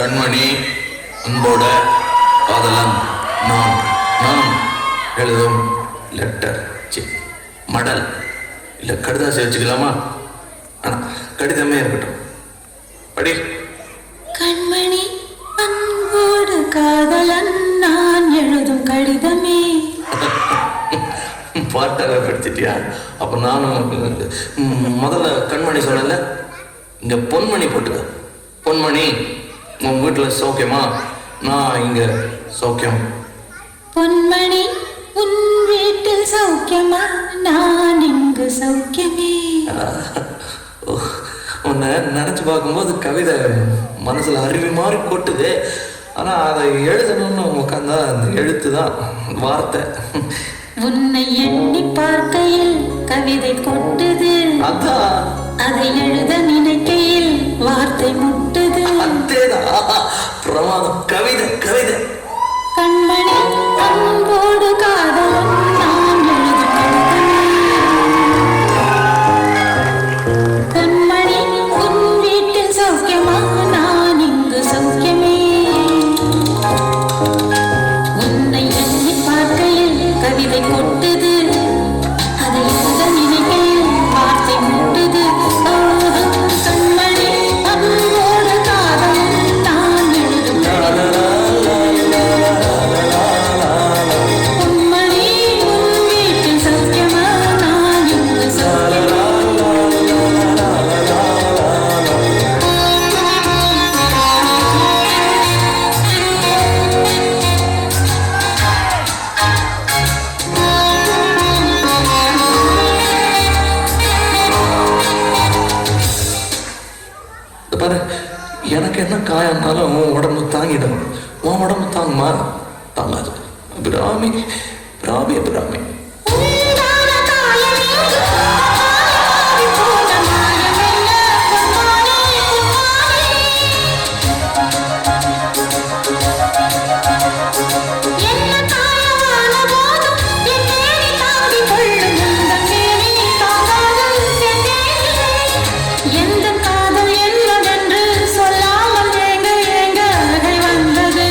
கண்மணி அன்போட காதலன் நான் நான் எழுதும் லெட்டர் மடல் இல்லை கடிதாசி வச்சுக்கலாமா? ஆனால் கடிதமே இருக்கட்டும். படி. கண்மணி அன்போடு காதலன் நான் எழுதும் கடிதமே. பாட்டாக படிச்சிட்டியா? அப்போ நானும் முதல்ல கண்மணி சொன்னல, இங்கே பொன்மணி போட்டுக்க. பொன்மணி, உன் வீட்டில் சௌக்கியமா? நான் இங்கே சௌக்கியம். பொன்மணி, உன் வீட்டில் சௌக்கியமா? நான் இங்கு சௌக்கியமே. உன்னை நினச்சி பார்க்கும்போது கவிதை மனசில் அருவி மாதிரி கொட்டுது. ஆனால் அதை எழுதணும்னு உட்காந்தா அந்த எழுத்து தான் வார்த்தை. உன்னை எண்ணி பார்க்கையில் கவிதை கொட்டுது, அதான் அதை எழுத நினைக்கையில் வார்த்தை முட்டுது. அதேதான் பிரமாதம். கவிதை கவிதை. கண்மணி அன்போடு காதலன் நான் எழுதும் கடிதமே. கண்மணி, உன் வீட்டில் சௌக்கியமா? நான் இங்கு சௌக்கியமே. உன்னை எண்ணி பார்க்கையில் கவிதை கொட்டுது, அதை எழுத நினைக்கையில் வார்த்தை முட்டுது. கண்மணி அன்போடு காதலன் நான் எழுதும் கடிதமே. பொன்மணி, உன் வீட்டில் சௌக்கியமா? நான் இங்கு சௌக்கியமே. பாரு, எனக்கு என்ன காயம்னாலும் உன் உடம்பு தாங்கிடும். உன் உடம்பு தாங்குமா? தாங்காது. அபிராமி பிராமி அபிராமி. உண்டான காயமெங்கு ஆவி போன மாயமெல்ல பொன்மானே பொன்மானே. என்ன காயமான போதும் என் மேனி தாங்கிக் கொள்ளும் உந்தன் மேனி தாங்காது சென்றேனே. எந்தன் காதல் என்னவென்று சொல்லாமல் ஏங்க ஏங்க அழகை வந்தது.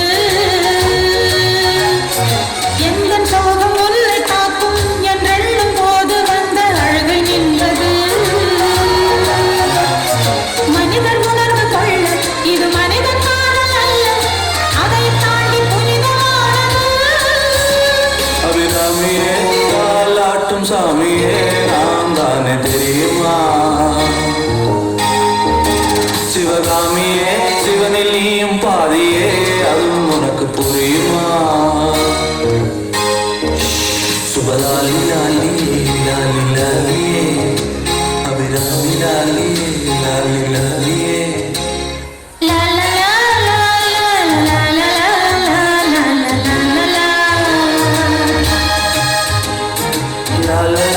எந்தன் சோகம் உன்னை தாக்கும் என்றெண்ணும் போது வந்த அழகை நின்றது. மனிதர் உணர்வு கொள்ள இது மனிதன் காதல் அல்ல, அதை தாண்டி புனிதமானது. அபிராமியே காலாட்டும் சாமியே நான் தானே தெரியுமா? சிவகாமியே சிவனில் நீயும் பாதியே, அதுவும் உனக்கு புரியுமா? சுபலாலி லாலியே லாலி லாலியே, அபிராமி லாலியே லாலி லாலியே. லா லா லா லா லா லா லா லா லா லா லா லா. La la